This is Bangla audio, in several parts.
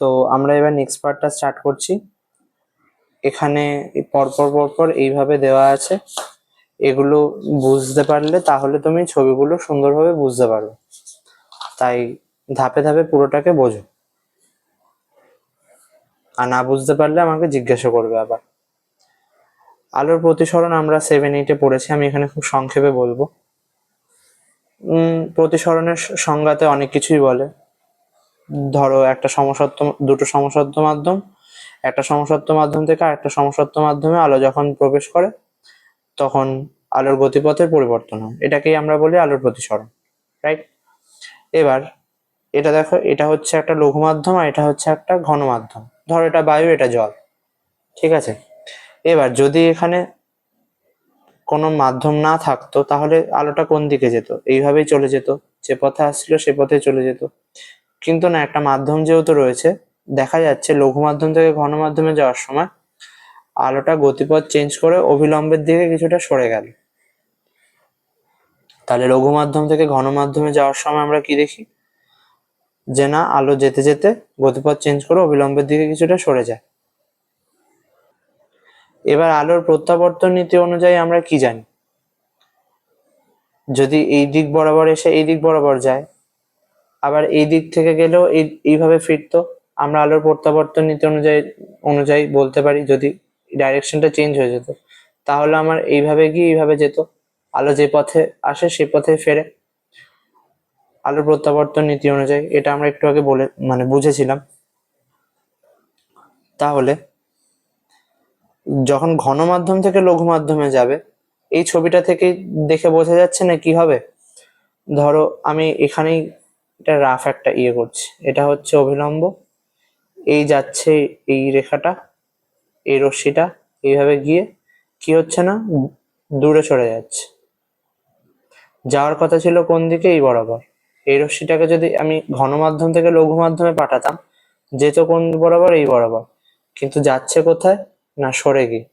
তো আমরা এবার নেক্সট পার্টটা স্টার্ট করছি। এখানে পরপর পরপর এইভাবে দেওয়া আছে, এগুলো বুঝতে পারলে তাহলে তুমি ছবিগুলো সুন্দরভাবে বুঝতে পারবে। তাই ধাপে ধাপে পুরোটাকে বোঝো, আর না বুঝতে পারলে আমাকে জিজ্ঞাসা করবে আবার। আলোর প্রতিসরণ আমরা 7-8-এ পড়েছি, আমি এখানে খুব সংক্ষেপে বলবো। প্রতিসরণের সংজ্ঞাতে অনেক কিছুই বলে। ধরো একটা সমসত্ব, দুটো সমসত্ব মাধ্যম, একটা সমসত্ব মাধ্যম থেকে আরেকটা সমসত্ব মাধ্যমে আলো যখন প্রবেশ করে তখন আলোর গতিপথের পরিবর্তন হয়, এটাকেই আমরা বলি আলোর প্রতিসরণ, রাইট? এবার এটা দেখো, এটা হচ্ছে একটা লঘু মাধ্যম আর এটা হচ্ছে একটা ঘন মাধ্যম। ধরো এটা বায়ু, এটা জল, ঠিক আছে? এবার যদি এখানে কোনো মাধ্যম না থাকতো তাহলে আলোটা কোন দিকে যেত? এইভাবেই চলে যেত, যে পথে আসছিল সে পথে চলে যেত। কিন্তু না, একটা মাধ্যম যেহেতু রয়েছে, দেখা যাচ্ছে লঘু মাধ্যম থেকে ঘন মাধ্যমে যাওয়ার সময় আলোটা গতিপথ চেঞ্জ করে অভিলম্বের দিকে কিছুটা সরে গেল। তাহলে লঘু মাধ্যম থেকে ঘন মাধ্যমে যাওয়ার সময় আমরা কি দেখি? যে না, আলো যেতে যেতে গতিপথ চেঞ্জ করে অভিলম্বের দিকে কিছুটা সরে যায়। এবার আলোর প্রত্যাবর্তন নীতি অনুযায়ী আমরা কি জানি? যদি এই দিক বরাবর এসে এই দিক বরাবর যায়, আবার এই দিক থেকে গেলেও এইভাবে ফিরতো, আমরা আলোর প্রত্যাবর্তন নীতি অনুযায়ী বলতে পারি। যদি ডাইরেকশনটা চেঞ্জ হয়ে যেত তাহলে আমার এইভাবে গিয়ে এইভাবে যেত, আলো যে পথে আসে সেই পথে ফেরে, আলোর প্রত্যাবর্তন নীতি অনুযায়ী। এটা আমরা একটু আগে বুঝেছিলাম। তাহলে যখন ঘন মাধ্যম থেকে লঘু মাধ্যমে যাবে, এই ছবিটা থেকে দেখে বোঝা যাচ্ছে না কি হবে? ধরো আমি এখানেই এটা রাফ একটা করছি, এটা হচ্ছে অভিলম্ব, এই যাচ্ছে এই রেখাটা, এই রশ্মিটা এইভাবে গিয়ে কি হচ্ছে না, দূরে সরে যাচ্ছে। যাওয়ার কথা ছিল কোন দিকে? এই বরাবর। এই রশ্মিটাকে যদি আমি ঘন মাধ্যম থেকে লঘু মাধ্যমে পাঠাতাম, যেত কোন বরাবর? এই বরাবর। কিন্তু যাচ্ছে কোথায়? না, সরে গিয়ে।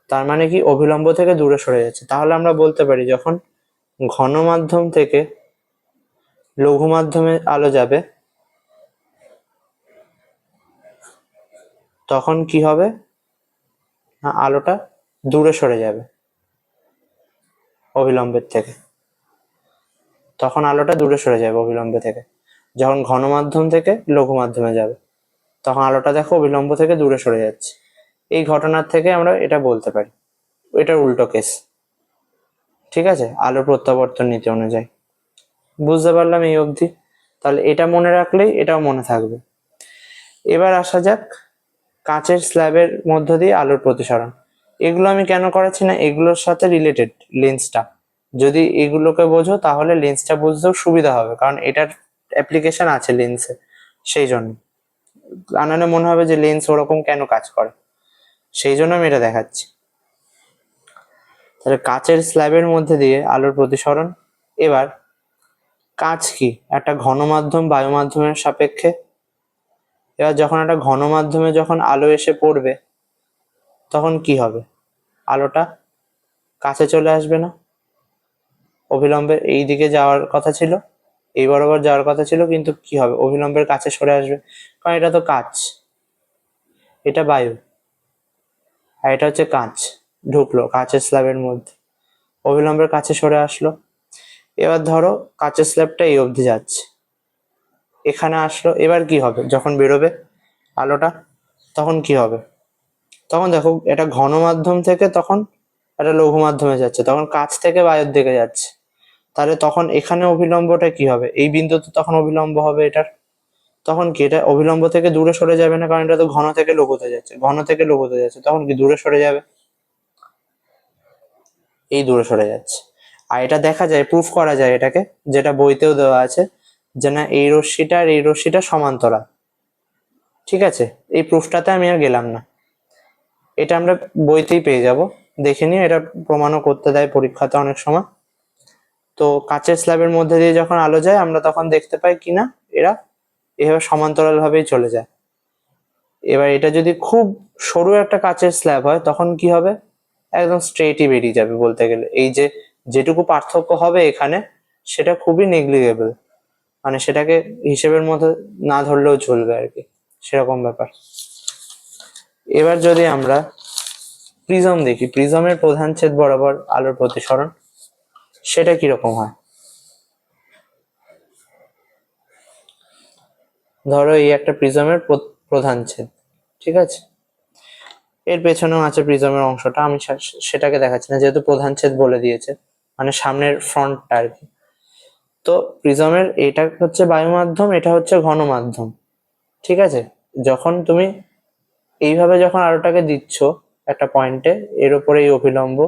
তার মানে কি? অভিলম্ব থেকে দূরে সরে যাচ্ছে। তাহলে আমরা বলতে পারি যখন ঘন মাধ্যম থেকে লঘু মাধ্যমে আলো যাবে তখন কি হবে? না, আলোটা দূরে সরে যাবে অভিলম্বের থেকে। তখন আলোটা দূরে সরে যাবে অভিলম্ব থেকে। যখন ঘন মাধ্যম থেকে লঘু মাধ্যমে যাবে তখন আলোটা দেখো অভিলম্ব থেকে দূরে সরে যাচ্ছে। এই ঘটনার থেকে আমরা এটা বলতে পারি। এটার উল্টো কেস, ঠিক আছে? আলোর প্রত্যাবর্তন নীতি অনুযায়ী। বুঝতে পারলাম এই অবধি? তাহলে এটা মনে রাখলেই এটাও মনে থাকবে। এবার আসা যাক কাঁচের স্ল্যাবের মধ্য দিয়ে আলোর প্রতিসরণ। এগুলো আমি কেন করাচ্ছি না, এগুলোর সাথে রিলেটেড লেন্সটা। যদি এগুলোকে বোঝো তাহলে লেন্সটা বুঝতেও সুবিধা হবে, কারণ এটার অ্যাপ্লিকেশন আছে লেন্সে, সেই জন্য। আনানে মনে হবে যে লেন্স ওরকম কেন কাজ করে, সেই জন্য আমি এটা দেখাচ্ছি। তাহলে কাঁচের স্ল্যাবের মধ্যে দিয়ে আলোর প্রতিসরণ। এবার কাঁচ কি? একটা ঘন মাধ্যম বায়ু মাধ্যমের সাপেক্ষে। এবার যখন একটা ঘন মাধ্যমে যখন আলো এসে পড়বে তখন কি হবে? আলোটা কাছে চলে আসবে না, অভিলম্বের এই দিকে যাওয়ার কথা ছিল, এই বরাবর যাওয়ার কথা ছিল, কিন্তু কি হবে? অভিলম্বের কাছে সরে আসবে, কারণ এটা তো কাঁচ, এটা বায়ু, আর এটা হচ্ছে কাঁচ। ঢুকলো কাঁচের স্ল্যাবের মধ্যে, অভিলম্বের কাছে সরে আসলো। এবার ধরো কাঁচের স্ল্যাবটা এই অবধি যাচ্ছে, এখানে আসলো। এবার কি হবে? যখন বেরোবে আলোটা তখন কি হবে? তখন দেখো এটা ঘন মাধ্যম থেকে তখন একটা লঘু মাধ্যমে যাচ্ছে, তখন কাঁচ থেকে বায়ুর দিকে যাচ্ছে। তাহলে তখন এখানে অভিলম্বটা কি হবে? এই বিন্দুতে তখন অভিলম্ব হবে এটার। তখন কি এটা অভিলম্ব থেকে দূরে সরে যাবে না, কারণ এটা তো ঘন থেকে লঘুতে যাচ্ছে, ঘন থেকে লঘুতে যাচ্ছে, তখন কি দূরে সরে যাবে? এই দূরে সরে যাচ্ছে। আর এটা দেখা যায়, প্রুফ করা যায় এটাকে, যেটা বইতেও দেওয়া আছে, যে না এই রশ্মিটা আর এই রশ্মিটা সমান্তরাল। ঠিক আছে, এই প্রুফটাতে আমি আর গেলাম না, এটা আমরা বইতেই পেয়ে যাব, দেখে নিয়ে। এটা প্রমাণও করতে দেয় পরীক্ষাতে অনেক সময়। তো কাঁচের স্ল্যাবের মধ্যে দিয়ে যখন আলো যায় আমরা তখন দেখতে পাই কিনা এরা এভাবে সমান্তরাল ভাবেই চলে যায়। এবার এটা যদি খুব সরু একটা কাঁচের স্ল্যাব হয় তখন কি হবে? একদম স্ট্রেটই বেরিয়ে যাবে বলতে গেলে। এই যে যেটুকু পার্থক্য হবে এখানে সেটা খুবই নেগলিজেবল, সেটাকে হিসেবের মধ্যে না ধরলেও চলবে আর কি। সেরকম ব্যাপার। এবার যদি আমরা প্রিজম দেখি, প্রিজমের প্রধান ছেদ বরাবর আলোর প্রতিসরণ সেটা কিরকম হয়। ধরো এই একটা প্রিজমের প্রধান ছেদ, ঠিক আছে, এর পেছনেও আছে প্রিজমের অংশটা, আমি সেটাকে দেখাচ্ছি না যেহেতু প্রধান ছেদ বলে দিয়েছে, মানে সামনের ফ্রন্টটা আর কি। তো প্রিজমের এটা হচ্ছে বায়ু মাধ্যম, এটা হচ্ছে ঘন মাধ্যম, ঠিক আছে। যখন তুমি এইভাবে যখন আলোটাকে দিচ্ছ একটা পয়েন্টে, এর উপরে এই অভিলম্ব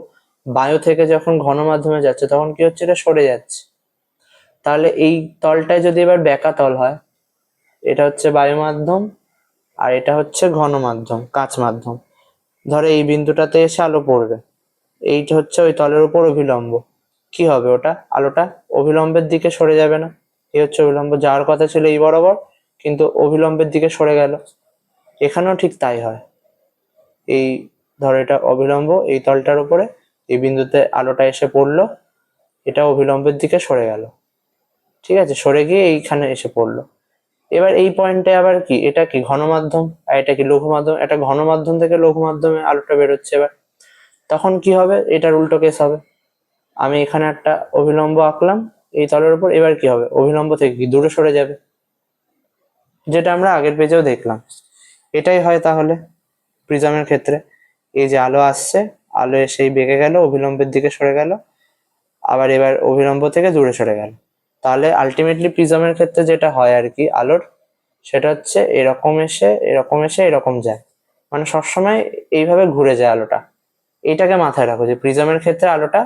বায়ু থেকে যখন ঘন মাধ্যমে যাচ্ছে তখন কি হচ্ছে, এটা সরে যাচ্ছে। তাহলে এই তলটায় যদি এবার বেঁকা তল হয়, এটা হচ্ছে বায়ু মাধ্যম আর এটা হচ্ছে ঘন মাধ্যম, কাঁচ মাধ্যম। ধরো এই বিন্দুটাতে এসে আলো পড়বে, এইটা হচ্ছে ওই তলের উপর অভিলম্ব, কি হবে ওটা, আলোটা অভিলম্বের দিকে সরে যাবে না। এই হচ্ছে অভিলম্ব, যাওয়ার কথা ছিল এই বরাবর কিন্তু অভিলম্বের দিকে সরে গেল। এখানেও ঠিক তাই হয়, এই ধরো এটা অভিলম্ব, এই তলটার উপরে এই বিন্দুতে আলোটা এসে পড়লো, এটা অভিলম্বের দিকে সরে গেল, ঠিক আছে, সরে গিয়ে এইখানে এসে পড়লো। এবার এই পয়েন্টে আবার কি, এটা কি ঘন মাধ্যম আর এটা কি লঘু মাধ্যম, এটা ঘন মাধ্যম থেকে লঘু মাধ্যমে আলোটা বেরোচ্ছে। এবার তখন কি হবে, এটার উল্টো কেস হবে। আমি এখানে একটা অভিলম্ব আঁকলাম এই তলের উপর, এবার কি হবে, অভিলম্ব থেকে কি দূরে সরে যাবে, যেটা আমরা আগের পেজেও দেখলাম। এটাই হয় তাহলে প্রিজমের ক্ষেত্রে, এই যে আলো আসছে, আলো এসেই বেঁকে গেল, অভিলম্বের দিকে সরে গেল, আবার এবার অভিলম্ব থেকে দূরে সরে গেল। তাহলে আলটিমেটলি প্রিজমের ক্ষেত্রে যেটা হয় আর কি আলোর, সেটা হচ্ছে এরকম এসে এরকম এসে এরকম যায়, মানে সবসময় এইভাবে ঘুরে যায় আলোটা। এইটাকে মাথায় রাখো যে প্রিজমের ক্ষেত্রে আলোটা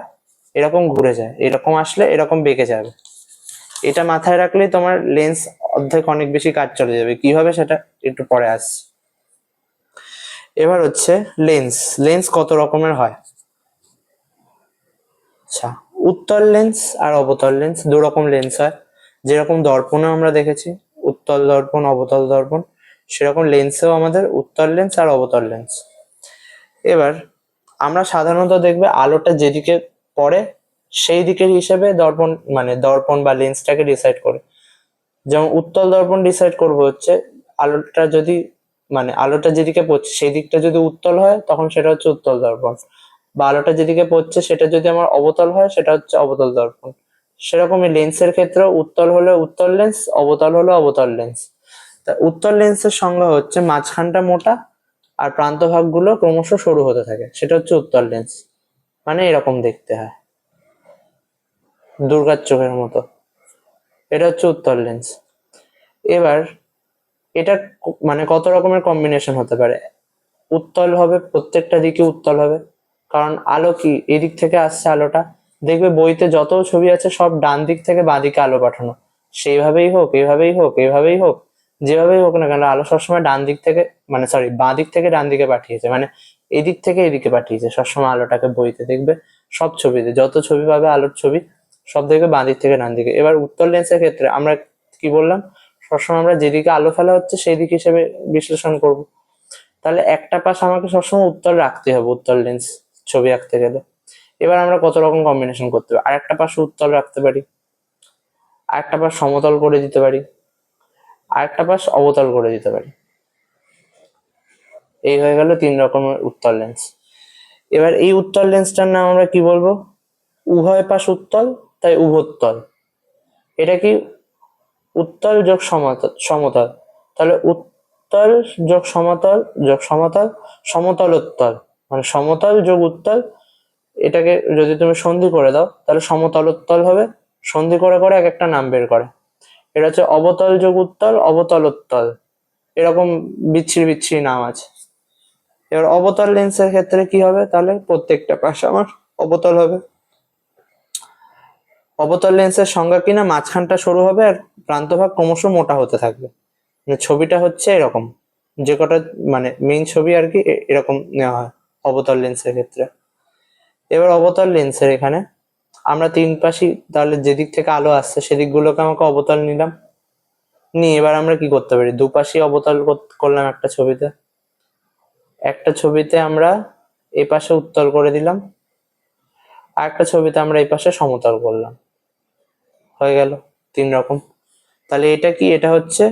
এরকম ঘুরে যায়, এরকম আসলে এরকম বেঁকে যাবে। এটা মাথায় রাখলেই তোমার লেন্স অর্ধেক অনেক বেশি কাজ চলে যাবে। কিভাবে সেটা একটু পরে আসছে। এবার হচ্ছে লেন্স, লেন্স কত রকমের হয়। আচ্ছা, উত্তল লেন্স আর অবতল লেন্স দু রকম লেন্স হয়, যেরকম দর্পণে আমরা দেখেছি উত্তল দর্পণ অবতল দর্পণ, সেরকম লেন্সেও আমাদের উত্তল লেন্স আর অবতল লেন্স। এবার আমরা সাধারণত দেখবে আলোটা যেদিকে পড়ে সেই দিকের হিসেবে দর্পণ, মানে দর্পণ বা লেন্সটাকে ডিসাইড করে। যেমন উত্তল দর্পণ ডিসাইড করবো হচ্ছে আলোটা যদি, মানে আলোটা যেদিকে পড়ছে সেই দিকটা যদি উত্তল হয় তখন সেটা হচ্ছে উত্তল দর্পণ, বা আলোটা যেদিকে পড়ছে সেটা যদি আমার অবতল হয় সেটা হচ্ছে অবতল দর্পণ। সেরকমই লেন্সের ক্ষেত্রে উত্তল হলে উত্তল লেন্স, অবতল হলে অবতল লেন্স। তা উত্তল লেন্সের সংজ্ঞা হচ্ছে মাঝখানটা মোটা আর প্রান্ত ভাগগুলো ক্রমশ সরু হতে থাকে, সেটা হচ্ছে উত্তল লেন্স, মানে এরকম দেখতে হয় দুর্গার চোখের মতো, এটা হচ্ছে উত্তল লেন্স। এবার এটা মানে কত রকমের কম্বিনেশন হতে পারে। উত্তল হবে, প্রত্যেকটা দিকে উত্তল হবে, কারণ আলো কি এদিক থেকে আসছে আলোটা, দেখবে বইতে যত ছবি আছে সব ডান দিক থেকে বাঁ দিকে আলো পাঠানো, সেইভাবেই হোক এইভাবেই হোক এইভাবেই হোক, যেভাবেই হোক না কেন আলো সবসময় ডান দিক থেকে, মানে সরি বাঁ দিক থেকে ডান দিকে পাঠিয়েছে, মানে এদিক থেকে এদিকে পাঠিয়েছে সবসময় আলোটাকে। বইতে দেখবে সব ছবিতে যত ছবি পাবে আলোর ছবি সব দেখবে বাঁ দিক থেকে ডান দিকে। এবার উত্তল লেন্সের ক্ষেত্রে আমরা কি বললাম, সবসময় আমরা যেদিকে আলো ফেলা হচ্ছে সেই দিক হিসেবে বিশ্লেষণ করব। তাহলে একটা পাশ আমাকে সবসময় উত্তল রাখতে হবে উত্তল লেন্স ছবি আঁকতে গেলে। এবার আমরা কত রকম কম্বিনেশন করতে পারি, আরেকটা পাশ উত্তল রাখতে পারি, আরেকটা পাশ সমতল করে দিতে পারি, আরেকটা পাশ অবতল করে দিতে পারি। এই হয়ে গেল তিন রকমের উত্তল লেন্স। এবার এই উত্তল লেন্সটার নাম আমরা কি বলবো, উভয় পাশ উত্তল তাই উভোত্তল। এটা কি উত্তল যোগ সমতল, সমতল, তাহলে উত্তল যোগ সমতল যোগ সমতল, সমতলোত্তল, মানে সমতল যোগ উত্তল। এটাকে যদি তুমি সন্ধি করে দাও তাহলে সমতলোত্তল হবে, সন্ধি করে করে এক একটা নাম বের করে। এটা হচ্ছে অবতল যোগ উত্তল, অবতলোত্তল, এরকম বিচ্ছিরি বিচ্ছিরি নাম আছে। এবার অবতল লেন্সের ক্ষেত্রে কি হবে, তাহলে প্রত্যেকটা পাশে আমার অবতল হবে। অবতল লেন্সের সংজ্ঞা কিনা মাঝখানটা সরু হবে আর প্রান্তভাগ ক্রমশ মোটা হতে থাকবে। মানে ছবিটা হচ্ছে এরকম, যে কটা মানে মেইন ছবি আর কি এরকম নেওয়া হয় অবতল লেন্সের ক্ষেত্রে। এবার অবতল লেন্সের এখানে আমরা তিন পাশই, তাহলে যেদিক থেকে আলো আসছে সেদিকগুলোকে আমাকে অবতল নিলাম, নিয়ে এবার আমরা কি করতে পারি, দুপাশই অবতল করলাম একটা ছবিতে। একটা ছবিতে আমরা এই পাশে উত্তল করে দিলাম, আর একটা ছবিতে আমরা এই পাশে সমতল করলাম, হয়ে গেল তিন রকম। তাহলে এটা কি, এটা হচ্ছে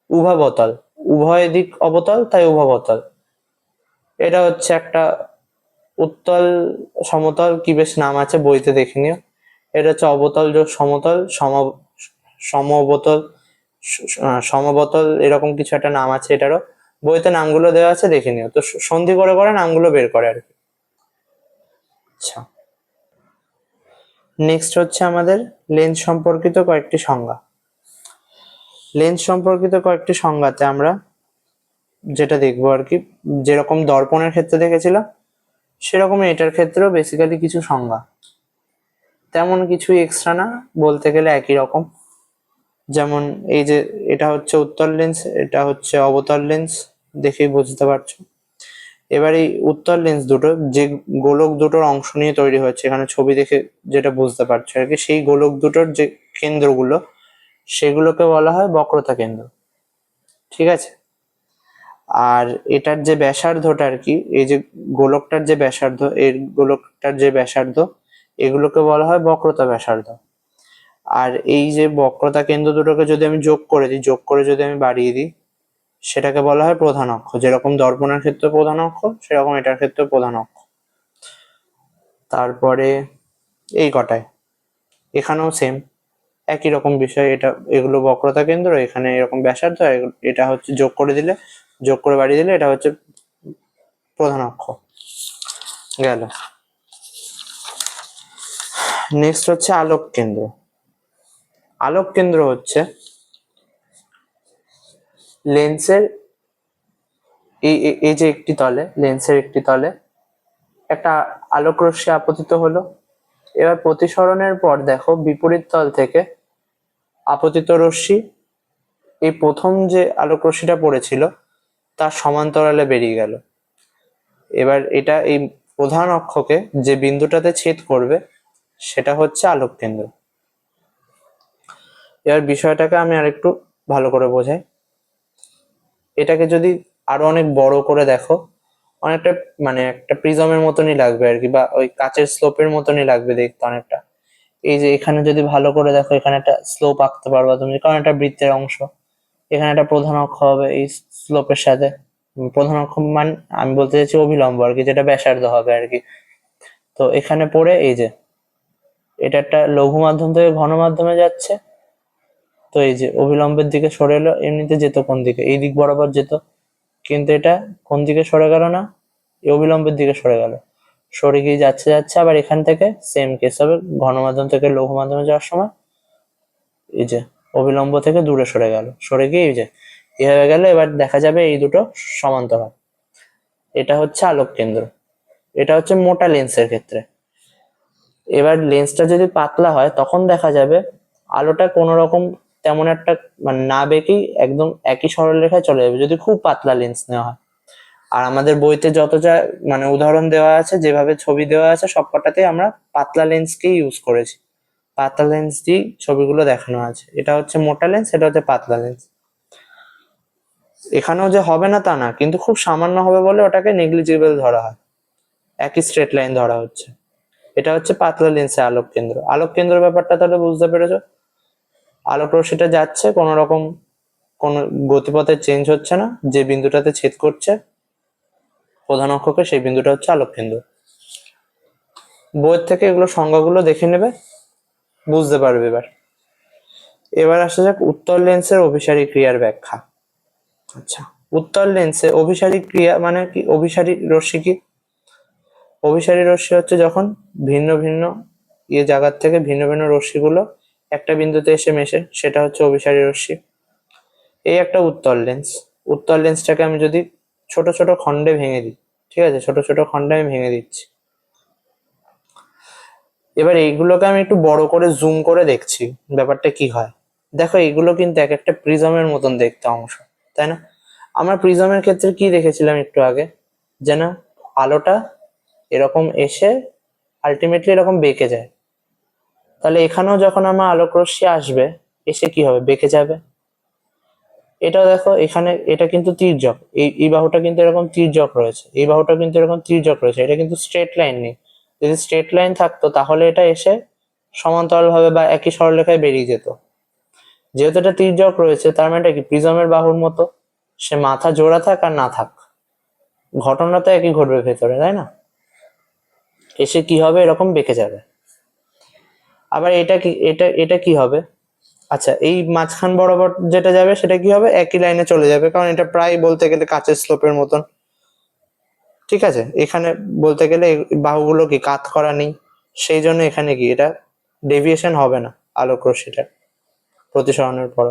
উভাবতল। উভয় দিক অবতল, তাই উভবতল। এটা হচ্ছে একটা উত্তল সমতল, কি বেশ নাম আছে, বইতে দেখে নিও। এটা হচ্ছে অবতল যোগ সমতল, সমবতল, সমবতল, এরকম কিছু একটা নাম আছে এটারও। বইতে নামগুলো দেওয়া আছে, দেখে নিও। তো সন্ধি করে করে নামগুলো বের করে আর কি। আচ্ছা, নেক্সট হচ্ছে আমাদের লেন্স সম্পর্কিত কয়েকটি সংজ্ঞা। লেন্স সম্পর্কিত কয়েকটি সংজ্ঞাতে আমরা যেটা দেখবো আর কি, যেরকম দর্পণের ক্ষেত্রে দেখেছিলাম সেরকমই এটার ক্ষেত্রেও বেসিক্যালি কিছু সংজ্ঞা, তেমন কিছু এক্সট্রা না, বলতে গেলে একই রকম। যেমন এই যে এটা হচ্ছে উত্তল লেন্স, এটা হচ্ছে অবতল লেন্স, দেখেই বুঝতে পারছো। এবার এই উত্তল লেন্স দুটো যে গোলক দুটোর অংশ নিয়ে তৈরি হয়েছে, এখানে ছবি দেখে যেটা বুঝতে পারছো আর কি, সেই গোলক দুটোর যে কেন্দ্রগুলো সেগুলোকে বলা হয় বক্রতা কেন্দ্র, ঠিক আছে। আর এটার যে ব্যাসার্ধটা আর কি, এই যে গোলকটার যে ব্যাসার্ধ, এর গোলকটার যে ব্যাসার্ধ, এগুলোকে বলা হয় বক্রতা ব্যাসার্ধ। আর এই যে বক্রতা কেন্দ্র দুটোকে যদি আমি যোগ করে দিই, যোগ করে যদি আমি বাড়িয়ে দিই, সেটাকে বলা হয় প্রধান অক্ষ। যেরকম দর্পণের ক্ষেত্রে প্রধান অক্ষ, সেরকম এটার ক্ষেত্রে প্রধান অক্ষ। তারপরে এই কটায় এখানেও সেম একই রকম বিষয়, এটা এগুলো বক্রতা কেন্দ্র, এখানে এরকম ব্যাসার্ধ, এটা হচ্ছে যোগ করে দিলে, যোগ করে বাড়িয়ে দিলে এটা হচ্ছে প্রধান অক্ষ। গেল। নেক্সট হচ্ছে আলোক কেন্দ্র। আলোক কেন্দ্র হচ্ছে লেন্সের এই যে একটি তলে, লেন্সের একটি তলে একটা আলোক রশ্মি আপতিত হলো। এবার প্রতিসরণের পর দেখো বিপরীত তল থেকে আপতিত রশ্মি এই প্রথম যে আলোক রশ্মিটা পড়েছিল তার সমান্তরালে বেরিয়ে গেল। এবার এটা এই প্রধান অক্ষকে যে বিন্দুটাতে ছেদ করবে সেটা হচ্ছে আলোক কেন্দ্র। এবার বিষয়টাকে আমি আরেকটু ভালো করে বোঝাই। এটাকে যদি আরো অনেক বড় করে দেখো, অনেকটা মানে একটা প্রিজমের মতনই লাগবে আর কি, বা ওই কাচের স্লোপের মতনই লাগবে দেখতে অনেকটা। এই যে এখানে যদি ভালো করে দেখো, এখানে একটা স্লোপ আঁকতে পারবা তুমি, কারণ এটা বৃত্তের অংশ। এখানে একটা প্রধান অক্ষ হবে এই স্লোপের সাথে, প্রধান অক্ষ মানে আমি বলতে চাইছি অভিলম্ব আর কি, যেটা ব্যাসার্ধ হবে আর কি। তো এখানে পড়ে এই যে এটা একটা লঘু মাধ্যম থেকে ঘন মাধ্যমে যাচ্ছে, তো এই যে অভিলম্বের দিকে সরে এলো, এমনিতে যেত কোন দিকে, এই দিক বরাবর যেত, কিন্তু এটা কোন দিকে সরে গেল না, এই অভিলম্বের দিকে সরে গেল। সরে গিয়ে যাচ্ছে যাচ্ছে আবার এখান থেকে সেম কেস হবে, ঘন মাধ্যম থেকে লঘু মাধ্যমে যাওয়ার সময় এই যে অভিলম্ব থেকে দূরে সরে গেল, সরে গিয়ে এই যে এভাবে গেল। এবার দেখা যাবে এই দুটো সমান্তরাল। এটা হচ্ছে আলোক কেন্দ্র। এটা হচ্ছে মোটা লেন্সের ক্ষেত্রে। এবার লেন্সটা যদি পাতলা হয় তখন দেখা যাবে আলোটা কোনো রকম তেমন একটা মানে না বেঁকেই একদম একই সরলরেখায় চলে যাবে, যদি খুব পাতলা লেন্স নেওয়া হয়। আর আমাদের বইতে যত যা মানে উদাহরণ দেওয়া আছে, যেভাবে ছবি দেওয়া আছে, সবকটাতে আমরা পাতলা লেন্সকেই ইউজ করেছি, পাতলা লেন্স দিয়ে ছবিগুলো দেখানো আছে। এটা হচ্ছে মোটা লেন্স, এটা হচ্ছে পাতলা লেন্স। এখানেও যে হবে না তা না, কিন্তু খুব সামান্য হবে বলে ওটাকে নেগলিজিবল ধরা হয়, একই স্ট্রেট লাইন ধরা হচ্ছে। এটা হচ্ছে পাতলা লেন্সের আলোক কেন্দ্র। আলোক কেন্দ্র ব্যাপারটা তাহলে বুঝতে পেরেছো। আলোক রশ্মিটা যাচ্ছে, কোনো রকম কোনো গতিপথে চেঞ্জ হচ্ছে না, যে বিন্দুটাতে ছেদ করছে প্রধান অক্ষকে সেই বিন্দুটা হচ্ছে আলোক কেন্দ্র। বইয়ের থেকে এগুলো সংজ্ঞাগুলো দেখে নেবে, বুঝতে পারবে। এবার এবার আসা যাক উত্তল লেন্সের অভিসারী ক্রিয়ার ব্যাখ্যা। আচ্ছা, উত্তল লেন্সে অভিসারী ক্রিয়া মানে কি? অভিসারী রশ্মি কি? অভিসারী রশ্মি হচ্ছে যখন ভিন্ন ভিন্ন জায়গার থেকে ভিন্ন ভিন্ন রশ্মিগুলো একটা বিন্দুতে এসে মেশে, সেটা হচ্ছে অভিসারী রশ্মি। এই একটা উত্তল লেন্স। উত্তল লেন্সটাকে আমি যদি ছোট ছোট খণ্ডে ভেঙে দিই, ঠিক আছে, ছোট ছোট খণ্ডে আমি ভেঙে দিচ্ছি। এবার এইগুলোকে আমি একটু বড় করে জুম করে দেখছি ব্যাপারটা কি হয়। দেখো এইগুলো কিন্তু এক একটা প্রিজমের মতন দেখতে অংশ, তাই না? আমরা প্রিজমের ক্ষেত্রে কি দেখেছিলাম একটু আগে, যে না আলোটা এরকম এসে আলটিমেটলি এরকম বেঁকে যায়। তাহলে এখানেও যখন আমার আলোক রশ্মি আসবে, এসে কি হবে? বেঁকে যাবে। এটাও দেখো এখানে এটা কিন্তু তির্যক, এই বাহুটা কিন্তু এরকম তির্যক রয়েছে, এই বাহুটা কিন্তু এরকম তির্যক রয়েছে, এটা কিন্তু স্ট্রেট লাইন নেই। যদি স্ট্রেট লাইন থাকতো তাহলে এটা এসে সমান্তরাল ভাবে বা একই সরলরেখায় বেরিয়ে যেত। যেহেতু এটা তির্যক রয়েছে, তার মানে এটা কি প্রিজমের বাহুর মতো, সে মাথা জোড়া থাক আর না থাক, ঘটনা তো একই ঘটবে ভেতরে, তাই না? এসে কি হবে, এরকম বেঁকে যাবে। আবার এটা কি হবে, আচ্ছা এই মাঝখান বরাবর যেটা যাবে সেটা কি হবে, একই লাইনে চলে যাবে, কারণ এটা প্রায় বলতে গেলে কাঁচের স্লোপের মতন। ঠিক আছে, এখানে বলতে গেলে বাহুগুলো কি কাত করা নেই, সেই জন্য এখানে কি এটা ডেভিয়েশন হবে না, আলোক রশ্মিটা প্রতিসরণের পর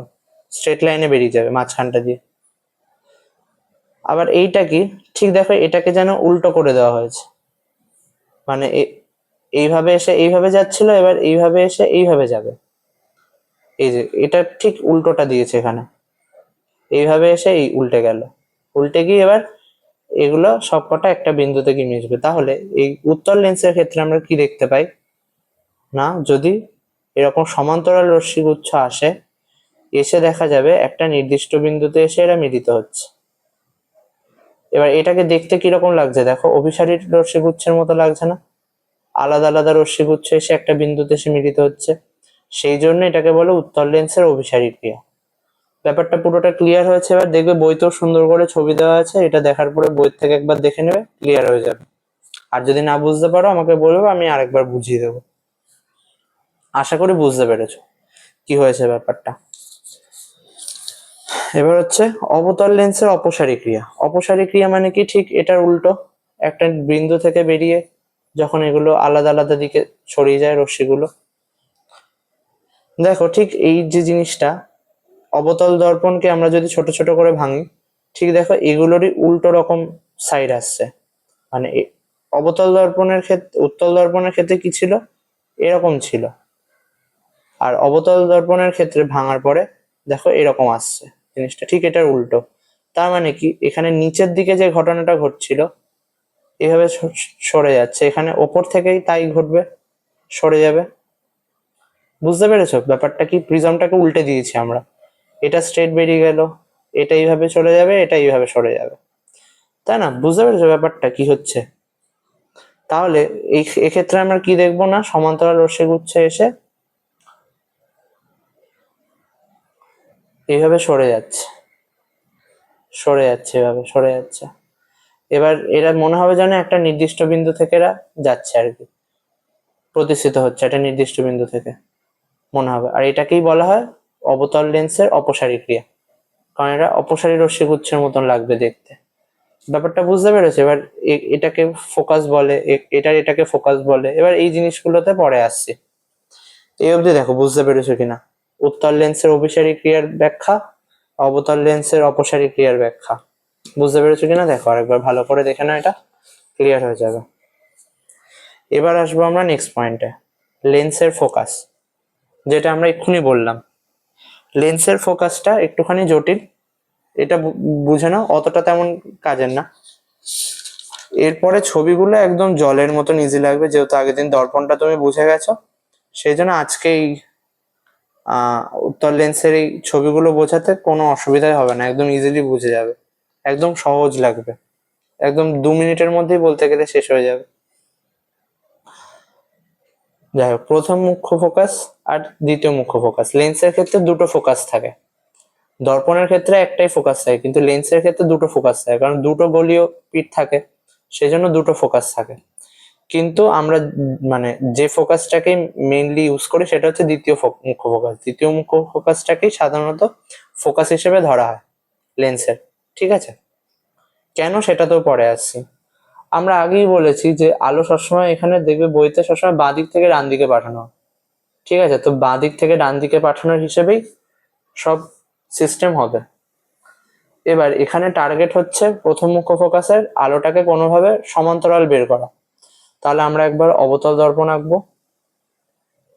স্ট্রেট লাইনে বেরিয়ে যাবে মাঝখানটা দিয়ে। আবার এইটা কি, ঠিক দেখো এটাকে যেন উল্টো করে দেওয়া হয়েছে, মানে এইভাবে এসে এইভাবে যাচ্ছিল, এবার এইভাবে এসে এইভাবে যাবে। এই যে এটা ঠিক উল্টোটা দিয়েছে এখানে, এইভাবে এসে এই উল্টে গেল, উল্টে গিয়ে এবার এগুলো সবকটা একটা বিন্দুতে গিয়ে মিশবে। তাহলে এই উত্তল লেন্সের ক্ষেত্রে আমরা কি দেখতে পাই না, যদি এরকম সমান্তরাল রশ্মিগুচ্ছ আসে, এসে দেখা যাবে একটা নির্দিষ্ট বিন্দুতে এসে এরা মিলিত হচ্ছে। এবার এটাকে দেখতে কিরকম লাগছে দেখো, অভিসারী রশ্মিগুচ্ছের মতো লাগছে না? আলাদা আলাদা রশ্মিগুচ্ছ এসে একটা বিন্দুতে এসে মিলিত হচ্ছে, সেই জন্য এটাকে বলে উত্তল লেন্সের অভিসারী ক্রিয়া। ব্যাপারটা পুরোটা ক্লিয়ার হয়েছে? এবার দেখবে বইতেও সুন্দর করে ছবি দেওয়া আছে, এটা দেখার পরে বই থেকে একবার দেখে নেবে, ক্লিয়ার হয়ে যাবে। আর যদি না বুঝতে পারো আমাকে বলবে, আমি আরেকবার বুঝিয়ে দেবো। আশা করি বুঝতে পেরেছো কি হয়েছে ব্যাপারটা। এবার হচ্ছে অবতল লেন্সের অপসারী ক্রিয়া। অপসারী ক্রিয়া মানে কি, ঠিক এটার উল্টো, একটা বিন্দু থেকে বেরিয়ে যখন এগুলো আলাদা আলাদা দিকে ছড়িয়ে যায় রশ্মিগুলো। দেখো ঠিক এই যে জিনিসটা, অবতল দর্পণকে আমরা যদি ছোট ছোট করে ভাঙি, ঠিক দেখো এগুলোরই উল্টো রকম সাইড আসছে। মানে অবতল দর্পণের ক্ষেত্রে, উত্তল দর্পণের ক্ষেত্রে কি ছিল, এরকম ছিল, আর অবতল দর্পণের ক্ষেত্রে ভাঙার পরে দেখো এরকম আসছে, জিনিসটা ঠিক এটার উল্টো। তার মানে কি, এখানে নিচের দিকে যে ঘটনাটা ঘটছিল এভাবে সরে যাচ্ছে, এখানে ওপর থেকেই তাই ঘটবে, সরে যাবে। বুঝতে পেরেছো ব্যাপারটা কি? প্রিজমটাকে উল্টে দিয়েছি আমরা, এটা স্ট্রেট বেরিয়ে গেল, এটা এইভাবে চলে যাবে, এটা এইভাবে সরে যাবে, তাই না? বুঝতে পেরেছো ব্যাপারটা কি হচ্ছে? তাহলে এক্ষেত্রে আমরা কি দেখবো না, সমান্তরাল রশ্মিগুচ্ছে এসে এইভাবে সরে যাচ্ছে, সরে যাচ্ছে, এভাবে সরে যাচ্ছে। এবার এরা মনে হবে যেন একটা নির্দিষ্ট বিন্দু থেকে এরা যাচ্ছে আর কি, প্রতিষ্ঠিত হচ্ছে একটা নির্দিষ্ট বিন্দু থেকে মনে হবে। আর এটাকেই বলা হয় অবতল লেন্সের অপসারী ক্রিয়া, কারণ এটা অপসারী রশ্মিগুচ্ছের মতন লাগবে দেখতে। ব্যাপারটা বুঝতে পেরেছো? এবার এটাকে ফোকাস বলে, এটাকে ফোকাস বলে। এবার এই জিনিসগুলোতে পরে আসছি, এই অবধি দেখো বুঝতে পেরেছো কিনা? উত্তল লেন্সের অভিসারী ক্রিয়ার ব্যাখ্যা, অবতল লেন্সের অপসারী ক্রিয়ার ব্যাখ্যা বুঝতে পেরেছো কিনা দেখো, আরেকবার ভালো করে দেখে নাও, এটা ক্লিয়ার হয়ে যাবে। এবার আসবো আমরা নেক্সট পয়েন্টে, লেন্সের ফোকাস, যেটা আমরা এক্ষুনি বললাম। লেন্সের ফোকাসটা একটুখানি জটিল, এটা বুঝে নাও, অতটা তেমন কাজের না। এরপরে ছবিগুলো একদম জলের মতন ইজি লাগবে, যেহেতু আগের দিন দর্পণটা তুমি বুঝে গেছো, সেই জন্য আজকে এই উত্তল লেন্সের এই ছবিগুলো বোঝাতে কোনো অসুবিধাই হবে না, একদম ইজিলি বুঝে যাবে, একদম সহজ লাগবে, একদম 2 মিনিটের মধ্যেই বলতে গেলে শেষ হয়ে যাবে। যাই হোক, প্রথম মুখ্য ফোকাস আর দ্বিতীয় মুখ্য ফোকাস, লেন্সের ক্ষেত্রে দুটো ফোকাস থাকে, দর্পণের ক্ষেত্রে একটাই ফোকাস থাকে, কিন্তু লেন্সের ক্ষেত্রে দুটো ফোকাস থাকে, কারণ দুটো গোলীয় পিঠ থাকে, সেই জন্য দুটো ফোকাস থাকে। কিন্তু আমরা মানে যে ফোকাসটাকে মেইনলি ইউজ করি সেটা হচ্ছে দ্বিতীয় মুখ্য ফোকাস। দ্বিতীয় মুখ্য ফোকাসটাকেই সাধারণত ফোকাস হিসেবে ধরা হয় লেন্সের। ঠিক আছে, কেন সেটা তো পরে আসছি। আমরা আগেই বলেছি যে আলো সবসময়, এখানে দেখবে বইতে সবসময় বাঁ দিক থেকে ডান দিকে পাঠানো, ঠিক আছে? তো বাঁ দিক থেকে ডান দিকে পাঠানোর হিসেবেই সব সিস্টেম হবে। এবার এখানে টার্গেট হচ্ছে প্রথম মুখ্য ফোকাসের আলোটাকে কোনোভাবে সমান্তরাল বের করা। তাহলে আমরা একবার অবতল দর্পণ আঁকবো,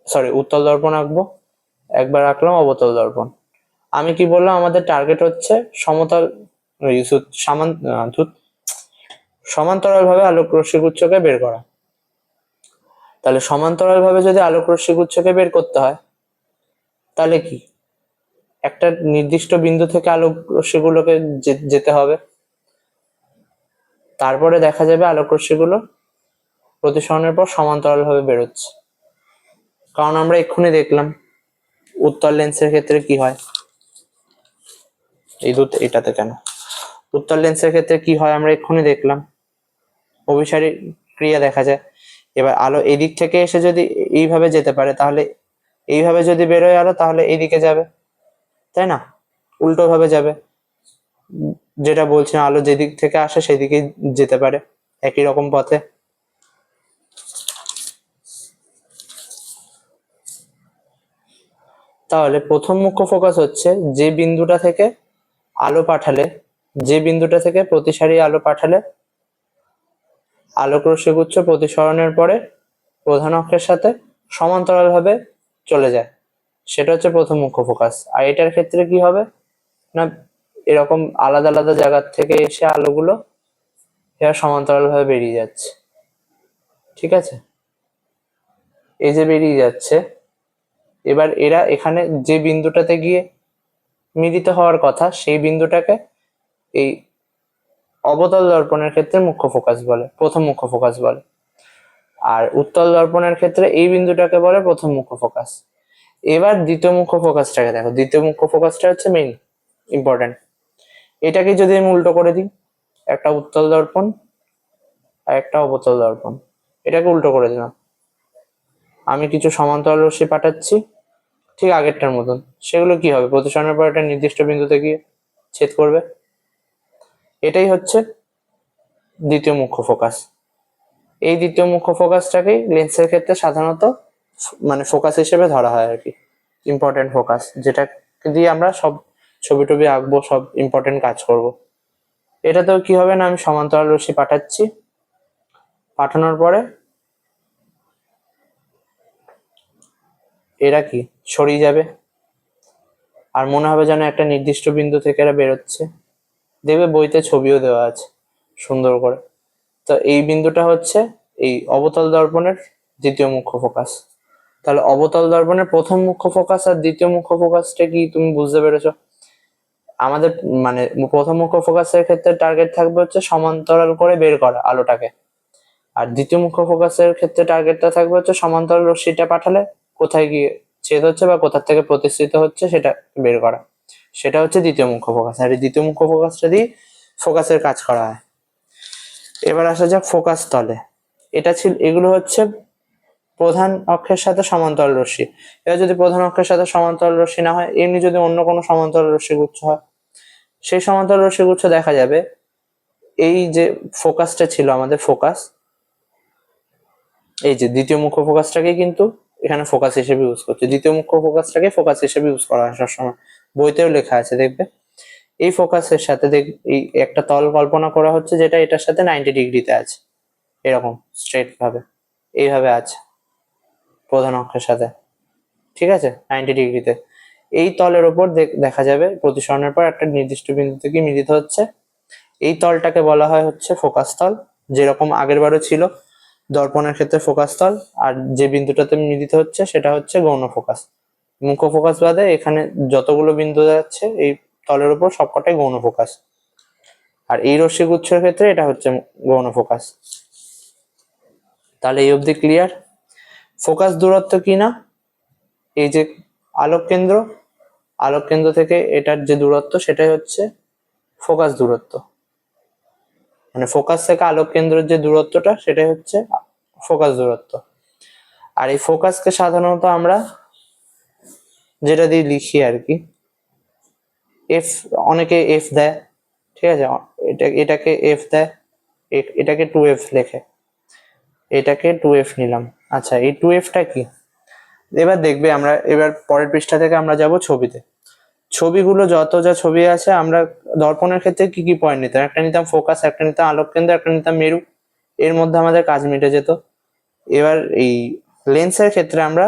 সরি উত্তল দর্পণ আঁকবো, একবার আঁকলাম অবতল দর্পণ। আমি কি বললাম, আমাদের টার্গেট হচ্ছে সমতল সমান্তরাল ভাবে আলোক রশ্মিগুচ্ছকে বের করা। তাহলে সমান্তরাল ভাবে যদি আলোক রশ্মিগুচ্ছকে বের করতে হয়, তাহলে কি একটা নির্দিষ্ট বিন্দু থেকে আলোক রশ্মিগুলোকে যেতে হবে, তারপরে দেখা যাবে আলোক রশ্মিগুলো প্রতিসরণের পর সমান্তরাল ভাবে বেরোচ্ছে। কারণ আমরা এক্ষুনি দেখলাম উত্তল লেন্সের ক্ষেত্রে কি হয়, এটাতে কেন উত্তল লেন্সের ক্ষেত্রে কি হয় আমরা এক্ষুনি দেখলাম, অভিসারী ক্রিয়া দেখা যায়। এবার আলো এদিক থেকে এসে যদি এইভাবে যেতে পারে, তাহলে এইভাবে যদি বেরোয় আলো তাহলে এইদিকে যাবে, তাই না? উল্টো ভাবে যাবে, যেটা বলছিলাম আলো যেদিক থেকে আসে সেদিকেই যেতে পারে একই রকম পথে। তাহলে প্রথম মুখ্য ফোকাস হচ্ছে যে বিন্দুটা থেকে আলো পাঠালে, যে বিন্দুটা থেকে প্রতিসারি আলো পাঠালে আলোকরশ্মিগুচ্ছ প্রতিসরণের পরে প্রধান অক্ষের সাথে সমান্তরালভাবে চলে যায়, সেটা হচ্ছে প্রথম মুখ্য ফোকাস। আর এটার ক্ষেত্রে কি হবে না, এরকম আলাদা আলাদা জায়গার থেকে এসে আলোগুলো এরা সমান্তরালভাবে বেরিয়ে যাচ্ছে, ঠিক আছে? এই যে বেরিয়ে যাচ্ছে, এবার এরা এখানে যে বিন্দুটাতে গিয়ে মিলিত হওয়ার কথা সেই বিন্দুটাকে এই অবতল দর্পণের ক্ষেত্রে মুখ্য ফোকাস বলে, প্রথম মুখ্য ফোকাস বলে। আর উত্তল দর্পণের ক্ষেত্রে এই বিন্দুটাকে বলে প্রথম মুখ্য ফোকাস। এবার দ্বিতীয় মুখ্য ফোকাসটাকে দেখো, দ্বিতীয় মুখ্য ফোকাসটা হচ্ছে মেইন ইম্পর্টেন্ট। এটাকে যদি আমি উল্টো করে দিই, একটা উত্তল দর্পণ আর একটা অবতল দর্পণ, এটাকে উল্টো করে দিলাম, আমি কিছু সমান্তরাল রশ্মি পাঠাচ্ছি ঠিক আগেরটার মতন, সেগুলো কি হবে প্রতিসরণের পর একটা নির্দিষ্ট বিন্দুতে গিয়ে ছেদ করবে। এটাই হচ্ছে দ্বিতীয় মুখ্য ফোকাস। এই দ্বিতীয় মুখ্য ফোকাসটাকেই লেন্সের ক্ষেত্রে সাধারণত মানে ফোকাস হিসেবে ধরা হয় আর কি, ইম্পর্টেন্ট ফোকাস, যেটা দিয়ে আমরা সব ছবি টবি আঁকবো, সব ইম্পর্টেন্ট কাজ করব। এটাতেও কি হবে না, আমি সমান্তরাল রশ্মি পাঠাচ্ছি, পাঠানোর পরে এরা কি সরিয়ে যাবে, আর মনে হবে যেন একটা নির্দিষ্ট বিন্দু থেকে এরা বেরোচ্ছে। দেখবে বইতে ছবিও দেওয়া আছে সুন্দর করে। তো এই বিন্দুটা হচ্ছে এই অবতল দর্পণের দ্বিতীয় মুখ্য ফোকাস। তাহলে অবতল দর্পণের প্রথম মুখ্য ফোকাস আর দ্বিতীয় মুখ্য ফোকাসটা কি তুমি বুঝতে পেরেছো? আমাদের মানে প্রথম মুখ্য ফোকাসের ক্ষেত্রে টার্গেট থাকবে হচ্ছে সমান্তরাল করে বের করা আলোটাকে, আর দ্বিতীয় মুখ্য ফোকাসের ক্ষেত্রে টার্গেটটা থাকবে হচ্ছে সমান্তরাল রশ্মিটা পাঠালে কোথায় গিয়ে ছেদ হচ্ছে বা কোথা থেকে প্রতিষ্ঠিত হচ্ছে সেটা বের করা, সেটা হচ্ছে দ্বিতীয় মুখ্য ফোকাস। আর এই দ্বিতীয় মুখ্য ফোকাসটা দিয়ে ফোকাসের কাজ করা হয়। এবার আসা যাক ফোকাস তলে। এগুলো হচ্ছে প্রধান অক্ষের সাথে সমান্তরাল রশ্মি। এবার যদি প্রধান অক্ষের সাথে সমান্তরাল রশ্মি না হয়, এমনি যদি অন্য কোনো সমান্তরাল রশ্মি গুচ্ছ হয়, সেই সমান্তরাল রশ্মি গুচ্ছ দেখা যাবে এই যে ফোকাসটা ছিল আমাদের ফোকাস, এই যে দ্বিতীয় মুখ্য ফোকাসটাকে কিন্তু এখানে ফোকাস হিসেবে ইউজ করছে, দ্বিতীয় মুখ্য ফোকাসটাকে ফোকাস হিসেবে ইউজ করা হয় সবসময়, বইতেও লেখা আছে দেখবে। এই ফোকাসের সাথে এই একটা তল কল্পনা করা হচ্ছে যেটা এটার সাথে 90 ডিগ্রিতে আছে, এরকম স্ট্রেট ভাবে এইভাবে আছে প্রধান অক্ষের সাথে, ঠিক আছে 90 ডিগ্রিতে। এই তলের ওপর দেখা যাবে প্রতিসরণের পর একটা নির্দিষ্ট বিন্দু থেকে মিলিত হচ্ছে, এই তলটাকে বলা হয় হচ্ছে ফোকাস তল, যেরকম আগের বারও ছিল দর্পণের ক্ষেত্রে ফোকাস তল, আর যে বিন্দুটাতে মিলিত হচ্ছে সেটা হচ্ছে গৌণ ফোকাস। মুখ্য ফোকাস বাদে এখানে যতগুলো বিন্দু যাচ্ছে এই তলের উপর সবকটাই গৌণ ফোকাস, আর এই রশ্মিগুচ্ছের ক্ষেত্রে এটা হচ্ছে গৌণ ফোকাস। তাহলে এই অবধি ক্লিয়ার? ফোকাস দূরত্ব কি না, এই যে আলোক কেন্দ্র থেকে এটার যে দূরত্ব সেটাই হচ্ছে ফোকাস দূরত্ব, মানে ফোকাস থেকে আলোক কেন্দ্রের যে দূরত্বটা সেটাই হচ্ছে ফোকাস দূরত্ব। আর এই ফোকাসকে সাধারণত আমরা যেটা দিয়ে লিখি আর কি, এফ, অনেকে এফ দেয়, ঠিক আছে, এটাকে এফ দেয়, এটাকে 2f লেখে, এটাকে 2f নিলাম। আচ্ছা এই 2fটা কি, এবার দেখবে আমরা এবার পরের পৃষ্ঠা থেকে আমরা যাব ছবিতে। ছবিগুলো যত যা ছবি আছে, আমরা দর্পণের ক্ষেত্রে কি কি পয়েন্ট নিতাম, একটা নিতাম ফোকাস, একটা নিতাম আলোক কেন্দ্র, একটা নিতাম মেরু, এর মধ্যে আমাদের কাজ মিটে যেত। এবার এই লেন্সের ক্ষেত্রে আমরা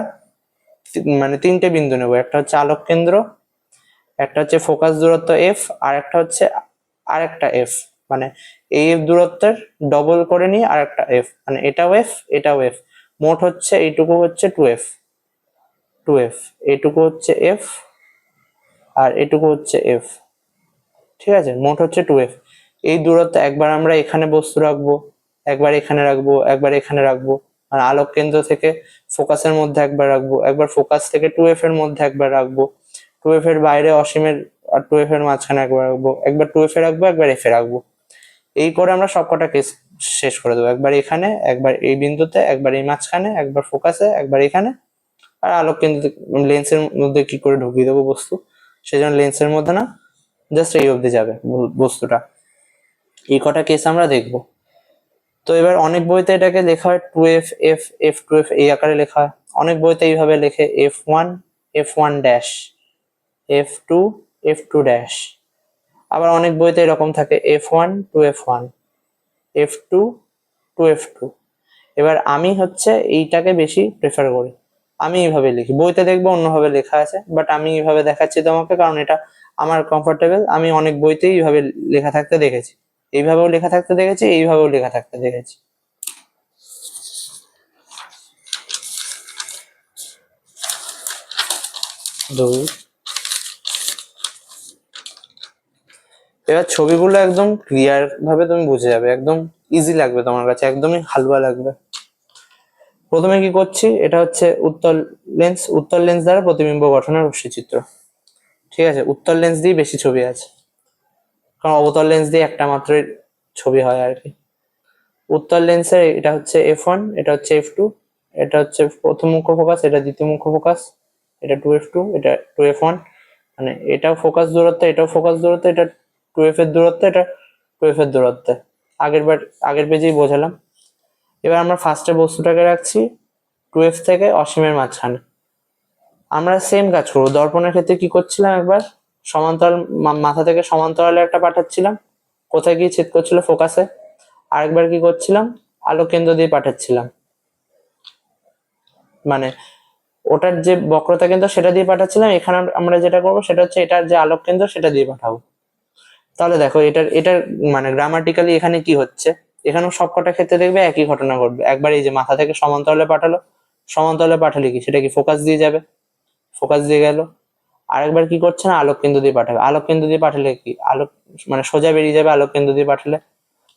মানে 3টে বিন্দু নেব, একটা হচ্ছে আলোক কেন্দ্র, একটা হচ্ছে ফোকাস দূরত্ব এফ, আর একটা হচ্ছে আরেকটা এফ, মানে এই দূরত্বের ডবল করে নিয়ে আরেকটা এফ, মানে এটাও এফ এটাও এফ, মোট হচ্ছে এইটুকু হচ্ছে 2f, এইটুকু হচ্ছে এফ আর এটুকু হচ্ছে এফ, ঠিক আছে, মোট হচ্ছে 2f। এই দূরত্ব একবার আমরা এখানে বস্তু রাখবো, একবার এখানে রাখবো, একবার এখানে রাখবো, আর আলোক কেন্দ্র থেকে ফোকাসের মধ্যে একবার রাখবো, একবার ফোকাস থেকে 2f এর মধ্যে একবার রাখবো, 2f এর বাইরে অসীমের আর 2f এর মাঝখানে একবার রাখবো, একবার 2f এ রাখবো, একবার f এ রাখবো। এই করে আমরা সবকটা কেস শেষ করে দেবো। একবার এখানে, একবার এই বিন্দুতে, একবার এই মাঝখানে, একবার ফোকাসে, একবার এখানে, আর আলোক কেন্দ্র লেন্সের মধ্যে কি করে ঢুকিয়ে দেবো বস্তু, সেজন্য লেন্সের মধ্যে না, জাস্ট এই অবধি যাবে বস্তুটা। এই কটা কেস আমরা দেখবো। তো এবার অনেক বইতে এটাকে লেখা হয় 2f f f2f এই আকারে লেখা হয়, অনেক বইতে এইভাবে লেখে f1 f1 dash f2 f2 dash, আবার অনেক বইতে এরকম থাকে f1 to f1 f2 to f2। এবার আমি হচ্ছে এইটাকে বেশি প্রেফার করি, আমি এইভাবে লিখি। বইতে দেখবো অন্যভাবে লেখা আছে, বাট আমি এইভাবে দেখাচ্ছি তোমাকে কারণ এটা আমার কমফোর্টেবল। আমি অনেক বইতেই এইভাবে লেখা থাকতে দেখেছি, এইভাবেও লেখা থাকতে দেখেছি, এইভাবেও লেখা থাকতে দেখেছি। এবার ছবিগুলো একদম ক্লিয়ার ভাবে তুমি বুঝে যাবে, একদম ইজি লাগবে তোমার কাছে, একদমই হালুয়া লাগবে। প্রথমে কি করছি, এটা হচ্ছে উত্তল লেন্স, উত্তল লেন্স দ্বারা প্রতিবিম্ব গঠনের রশ্মিচিত্র। ঠিক আছে, উত্তল লেন্স দিয়ে বেশি ছবি আছে, কারণ অবতল লেন্স দিয়ে একটা মাত্রই ছবি হয় আর কি। উত্তল লেন্সের এটা হচ্ছে f1, এটা হচ্ছে f2, এটা হচ্ছে প্রথম মুখ্য ফোকাস, এটা দ্বিতীয় মুখ্য ফোকাস, এটা 2f2, এটা 2f1, মানে এটাও ফোকাস দূরত্ব, এটাও ফোকাস দূরত্ব, এটা 2f এর দূরত্ব, এটা 2f এর দূরত্ব। আগের পেজেই বোঝালাম। এবার আমরা ফার্স্টে বস্তুটাকে রাখছি 2f থেকে অসীমের মাঝখানে। আমরা সেম কাজ করবো। দর্পণের ক্ষেত্রে কি করছিলাম, একবার সমান্তরাল মাথা থেকে সমান্তরালে একটা পাঠাচ্ছিলাম, কোথায় গিয়ে ছেদ করছিল, ফোকাসে। আরেকবার কি করছিলাম, আলোক কেন্দ্র দিয়ে পাঠাচ্ছিলাম, মানে ওটার যে বক্রতা কেন্দ্র সেটা দিয়ে পাঠাচ্ছিলাম। এখানে আমরা যেটা করবো সেটা হচ্ছে এটার যে আলোক কেন্দ্র সেটা দিয়ে পাঠাবো। তাহলে দেখো এটার মানে গ্রামাটিক্যালি এখানে কি হচ্ছে, এখানেও সবকটা ক্ষেত্রে দেখবে একই ঘটনা ঘটবে। একবার এই যে মাথা থেকে সমান্তরালে পাঠালো, সমান্তরালে পাঠালে কি সেটা কি ফোকাস দিয়ে যাবে, ফোকাস দিয়ে গেল। আরেকবার কি করছে না, আলোক কেন্দ্র দিয়ে পাঠাবে, আলোক কেন্দ্র দিয়ে পাঠালে কি আলোক মানে সোজা বেরিয়ে যাবে, আলোক কেন্দ্র দিয়ে পাঠালে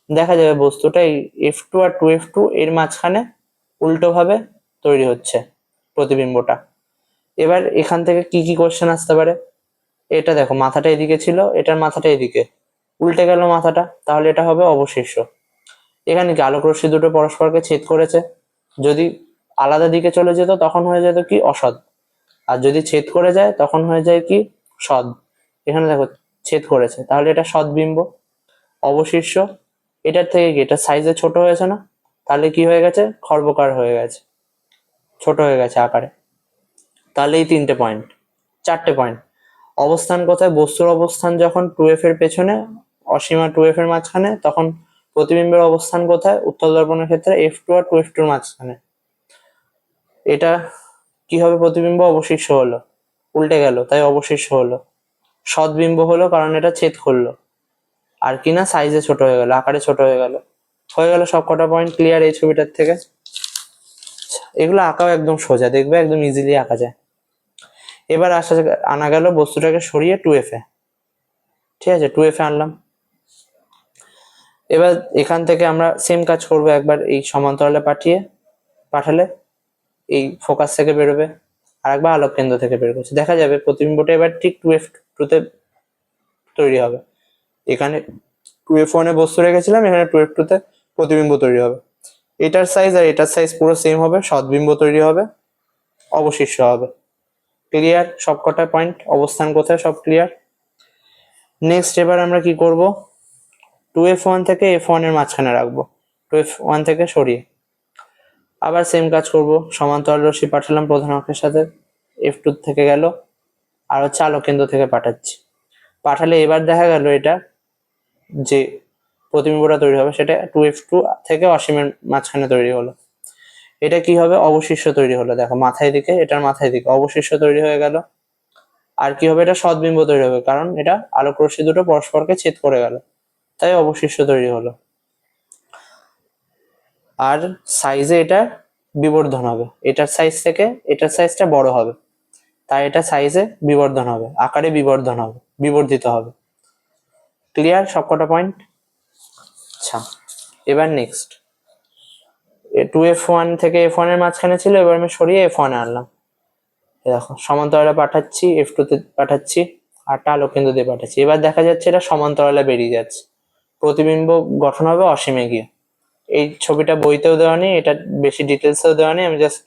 দেখা যাবে বস্তুটা এই f2 আর 2f2 এর মাঝখানে উল্টো ভাবে তৈরি হচ্ছে প্রতিবিম্বটা। এবার এখান থেকে কি কি কোশ্চেন আসতে পারে, এটা দেখো মাথাটা এদিকে ছিল, এটার মাথাটা এদিকে, উল্টে গেল মাথাটা, তাহলে এটা হবে অবশিষ্ট। এখানে কি আলোক রশ্মি দুটো পরস্পরকে ছেদ করেছে, যদি আলাদা দিকে চলে যেত তখন হয়ে যেত কি অসৎ, আর যদি ছেদ করে যায় তখন হয়ে যায় কি সৎ। এখানে দেখো ছেদ করেছে, তাহলে এটা সৎবিম্ব। অবশিষ্ট এটার থেকে কি এটা সাইজে ছোট হয়েছে না, তাহলে কি হয়ে গেছে, খর্বকার হয়ে গেছে, ছোট হয়ে গেছে আকারে। তাহলে এই চারটে পয়েন্ট। অবস্থান কোথায়, বস্তুর অবস্থান যখন 2f এর পেছনে, অসীমা 2f এর মাঝখানে, তখন প্রতিবিম্বের অবস্থান কোথায়, উত্তল দর্পণের ক্ষেত্রে f2 আর 2f2 এর মাঝখানে। এটা কি হবে, প্রতিবিম্ব অবশিষ্ট হলো, উল্টে গেল তাই অবশিষ্ট হলো। সৎবিম্ব হলো কারণ এটা ছেদ করলো, আর কিনা সাইজে ছোট হয়ে গেল, আকারে ছোট হয়ে গেল। সব কটা পয়েন্ট ক্লিয়ার এই ছবিটার থেকে। এগুলো আঁকাও একদম সোজা, দেখবে একদম ইজিলি আঁকা যায়। এবার আনা গেল বস্তুটাকে সরিয়ে 2f এ। ঠিক আছে, 2f এ আনলাম। এবার এখান থেকে আমরা সেম কাজ করবো, একবার এই সমান্তরালে পাঠালে এই ফোকাস থেকে বেরোবে, আর একবার আলোক কেন্দ্র থেকে বের করছে, দেখা যাবে প্রতিবিম্বটা এবার ঠিক 2f2 তে তৈরি হবে। এখানে 2f1 এ বস্তু রেখেছিলাম, এখানে 2f2 তে প্রতিবিম্ব তৈরি হবে। এটার সাইজ আর এটার সাইজ পুরো সেম হবে, সৎবিম্ব তৈরি হবে, অবশিষ্ট হবে। ক্লিয়ার সবকটা পয়েন্ট, অবস্থান কোথায় সব ক্লিয়ার। নেক্সট এবার আমরা কি করব, 2f1 থেকে f1 এর মাঝখানে রাখবো, 2f1 থেকে সরিয়ে। আবার সেম কাজ করব, সমান্তরাল রশ্মি পাঠালাম প্রধান অক্ষের সাথে, f2 থেকে গেল, আর হচ্ছে আলোক কেন্দ্র থেকে পাঠালে এবার দেখা গেল এটা যে প্রতিবিম্বটা তৈরি হবে সেটা 2f2 থেকে অসীমের মাঝখানে তৈরি হলো। এটা কি হবে, অবশিষ্ট তৈরি হলো। দেখো মাথায় দিকে, এটার মাথায় দিকে অবশিষ্ট তৈরি হয়ে গেল। আর কি হবে, এটা সৎবিম্ব তৈরি হবে কারণ এটা আলোক রশ্মি দুটো পরস্পরকে ছেদ করে গেল, তাই অবশিষ্ট তৈরি হলো। আর সাইজে এটা বিবর্ধন হবে, এটার সাইজ থেকে এটার সাইজটা বড় হবে, তাই এটা সাইজে বিবর্ধন হবে, আকারে বিবর্ধন হবে, বিবর্ধিত হবে। ক্লিয়ার সবকটা পয়েন্ট। আচ্ছা, এবার নেক্সট 2f1 থেকে f1 এর মাঝখানে ছিল, এবার আমি সরিয়ে f1 এ আনলাম। দেখো সমান্তরালে পাঠাচ্ছি, F2 তে পাঠাচ্ছি, আরটা আলোক কেন্দ্র দিয়ে পাঠাচ্ছি। এবার দেখা যাচ্ছে এটা সমান্তরালে বেরিয়ে যাচ্ছে, প্রতিবিম্ব গঠন হবে অসীমে গিয়ে। এই ছবিটা বইতেও দেওয়া নেই, এটা বেশি ডিটেলসেও দেওয়া নেই, আমি জাস্ট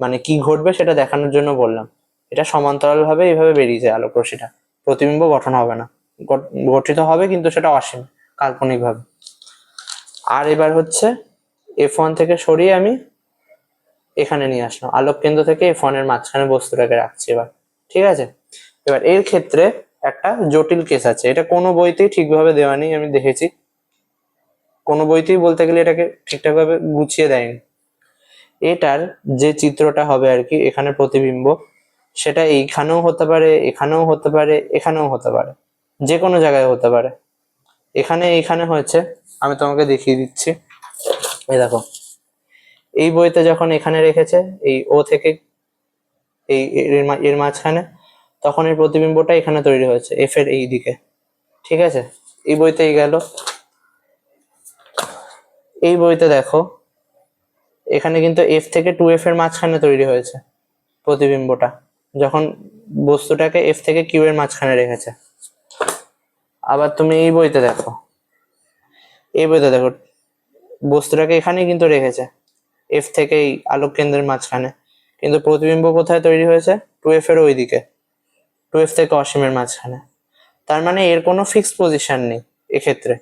মানে কি ঘটবে সেটা দেখানোর জন্য বললাম। এটা সমান্তরাল ভাবে এইভাবে বেরিয়ে যায় আলোক রশ্মিটা, প্রতিবিম্ব গঠন হবে না, গঠিত হবে কিন্তু সেটা অসীম, কাল্পনিক ভাবে। আর এবার হচ্ছে F1 থেকে সরিয়ে আমি এখানে নিয়ে আসলাম, আলোক কেন্দ্র থেকে F1 এর মাঝখানে বস্তুটাকে রাখছি এবার। ঠিক আছে, এবার এর ক্ষেত্রে একটা জটিল কেস আছে, এটা কোনো বইতেই ঠিকভাবে দেওয়া নেই, আমি দেখেছি কোনো বইতেই বলতে গেলে এটাকে ঠিকঠাক ভাবে গুছিয়ে দেয়নি। এটার যে চিত্রটা হবে আর কি, এখানে প্রতিবিম্ব, সেটা এইখানেও হতে পারে, এখানেও হতে পারে, এখানেও হতে পারে, যে কোনো জায়গায় হতে পারে। এইখানে হয়েছে, আমি তোমাকে দেখিয়ে দিচ্ছি। এই দেখো, এই বইতে যখন এখানে রেখেছে এই ও থেকে এই এর মাঝখানে, তখন এই প্রতিবিম্বটা এখানে তৈরি হয়েছে এফ এর এই দিকে। ঠিক আছে, এই বইতেই গেল। এই বইতে দেখো এখানে কিন্তু F থেকে 2F এর মাঝখানে তৈরি হয়েছে প্রতিবিম্বটা, যখন বস্তুটাকে F থেকে Q এর মাঝখানে রেখেছে। আবার তুমি এই বইতে দেখো, বস্তুটাকে এখানেই কিন্তু রেখেছে F থেকে এই আলোক কেন্দ্রের মাঝখানে, কিন্তু প্রতিবিম্ব কোথায় তৈরি হয়েছে? 2F এর ওইদিকে, 2F থেকে অসীমের মাঝখানে। তার মানে এর কোনো ফিক্সড পজিশন নেই এক্ষেত্রে।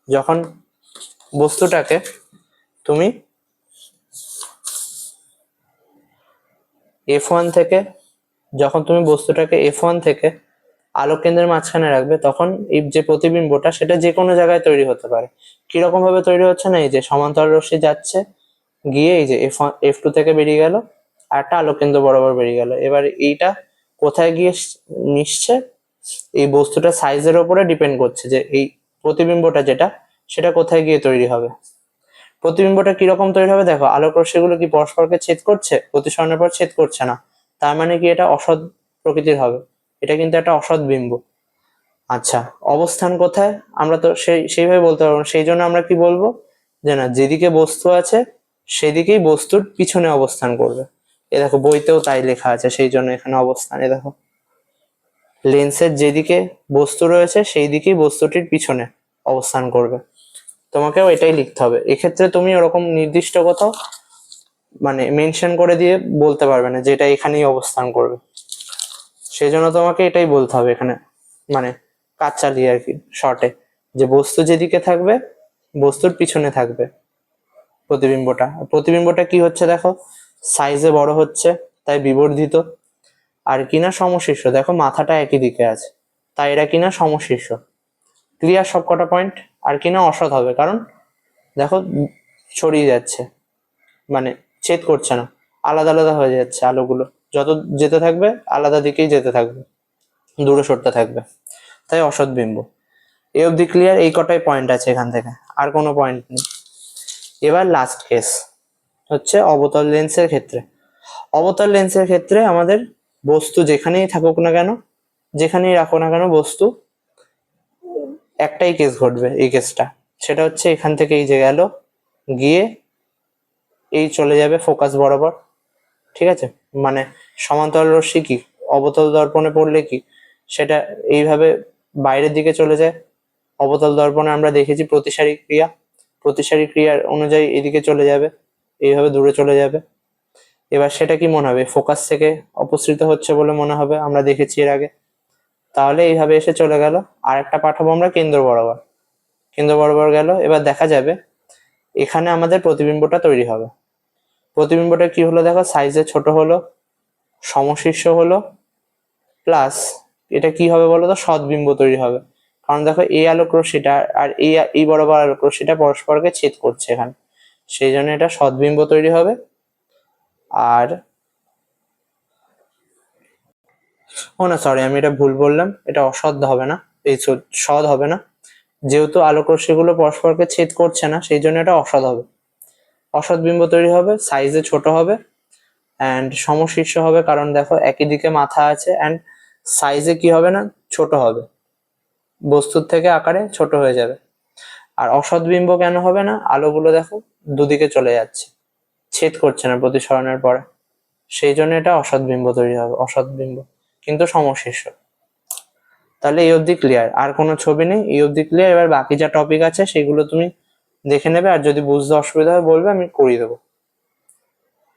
যখন বস্তুটাকে তুমি F1 থেকে, যখন তুমি বস্তুটাকে F1 থেকে আলোক কেন্দ্রের মাঝখানে রাখবে, তখন এই যে প্রতিবিম্বটা সেটা যে কোনো জায়গায় তৈরি হতে পারে। কিরকম ভাবে তৈরি হচ্ছে না, এই যে সমান্তরাল রশ্মি যাচ্ছে, গিয়ে এই যে F2 থেকে বেরিয়ে গেল, আর একটা আলোক কেন্দ্র বরাবর বেরিয়ে গেল। এবার এইটা কোথায় গিয়ে মিশছে, এই বস্তুটা সাইজের উপরে ডিপেন্ড করছে যে এই প্রতিবিম্বটা যেটা, সেটা কোথায় গিয়ে তৈরি হবে। প্রতিবিম্বটা কিরকম তৈরি হবে দেখো, আলোক রশ্মিগুলো কি পরস্পরকে ছেদ করছে? প্রতিসরণের পর ছেদ করছে না, তার মানে কি এটা অসৎ প্রকৃতির হবে, এটা কিন্তু একটা অসৎ বিম্ব। আচ্ছা, অবস্থান কোথায় আমরা তো সেইভাবে বলতে পারবো না, সেই জন্য আমরা কি বলবো, যে না, যেদিকে বস্তু আছে সেদিকেই বস্তুর পিছনে অবস্থান করবে। এ দেখো বইতেও তাই লেখা আছে, সেই জন্য এখানে অবস্থান, এ দেখো লেন্সের যেদিকে বস্তু রয়েছে সেই দিকেই বস্তুটির পিছনে অবস্থান করবে। তোমাকেও এটাই লিখতে হবে। এক্ষেত্রে তুমি ওরকম নির্দিষ্ট কোথাও মানে মেনশন করে দিয়ে বলতে পারবে না যে এটা এখানেই অবস্থান করবে, সেই জন্য তোমাকে এটাই বলতে হবে এখানে, মানে কাজ চালিয়ে আর কি শর্টে, যে বস্তু যেদিকে থাকবে বস্তুর পিছনে থাকবে প্রতিবিম্বটা। প্রতিবিম্বটা কি হচ্ছে দেখো, সাইজে বড় হচ্ছে তাই বিবর্ধিত, আর কিনা সমশীর্ষ, দেখো মাথাটা একই দিকে আছে তাই এরা কিনা সমশীর্ষ। ক্লিয়ার সব কটা পয়েন্ট? আর কিনা অসৎ হবে, কারণ দেখো ছড়িয়ে যাচ্ছে, মানে ছেদ করছে না, আলাদা আলাদা হয়ে যাচ্ছে আলোগুলো, যত যেতে থাকবে আলাদা দিকেই যেতে থাকবে, দূরে সরতে থাকবে, তাই অসৎ বিম্ব। এই অবধি ক্লিয়ার? এই কটাই পয়েন্ট আছে এখান থেকে, আর কোনো পয়েন্ট নেই। এবার লাস্ট কেস হচ্ছে অবতল লেন্সের ক্ষেত্রে। অবতল লেন্সের ক্ষেত্রে আমাদের বস্তু যেখানেই থাকুক না কেন, যেখানেই রাখো না কেন বস্তু, একটাই কেস ঘটবে এই কেসটা, সেটা হচ্ছে এখান থেকে এই যে গেল, গিয়ে এই চলে যাবে ফোকাস বরাবর। ঠিক আছে, মানে সমান্তরাল রশ্মি কি অবতল দর্পণে পড়লে কি সেটা এইভাবে বাইরের দিকে চলে যায়। অবতল দর্পণে আমরা দেখেছি প্রতিসারী ক্রিয়ার অনুযায়ী এদিকে চলে যাবে, এইভাবে দূরে চলে যাবে। এবার সেটা কি মনে হবে, ফোকাস থেকে অপসৃত হচ্ছে বলে মনে হবে, আমরা দেখেছি এর আগে। তাহলে এইভাবে এসে চলে গেল, আর একটা পাঠাবো আমরা কেন্দ্র বরাবর গেল। এবার দেখা যাবে এখানে আমাদের প্রতিবিম্বটা তৈরি হবে। প্রতিবিম্বটা কি হলো দেখো, সাইজে ছোট হলো, সমশীর্ষ হলো, প্লাস এটা কি হবে বলো তো, সদ্বিম্ব তৈরি হবে। কারণ দেখো এই আলোক রশ্মিটা আর এই বরাবর আলোক রশ্মিটা পরস্পরকে ছেদ করছে এখানে, সেই জন্য এটা সদ্বিম্ব তৈরি হবে। আর ও না, সরি, আমি এটা ভুল বললাম, এটা অসৎ হবে না, এই সৎ হবে না, যেহেতু আলোক রশ্মিগুলো পরস্পরকে ছেদ করছে না সেই জন্য এটা অসৎ হবে। অসৎ বিম্ব তৈরি হবে, সাইজে ছোট হবে অ্যান্ড সমশীর্ষ হবে, কারণ দেখো একই দিকে মাথা আছে, অ্যান্ড সাইজে কি হবে না, ছোট হবে, বস্তুর থেকে আকারে ছোট হয়ে যাবে। আর অসৎ বিম্ব কেন হবে না, আলোগুলো দেখো দুদিকে চলে যাচ্ছে, ছেদ করছে না প্রতিসরণের পরে, সেই জন্য এটা অসৎ বিম্ব তৈরি হবে, অসৎ বিম্ব কিন্তু সমশীর্ষ। তাহলে এই অবধি ক্লিয়ার, আর কোনো ছবি নেই, এই অবধি ক্লিয়ার। এবার বাকি যা টপিক আছে সেগুলো তুমি দেখে নেবে, আর যদি বুঝতে অসুবিধা হয় বলবে, আমি করিয়ে দেবো।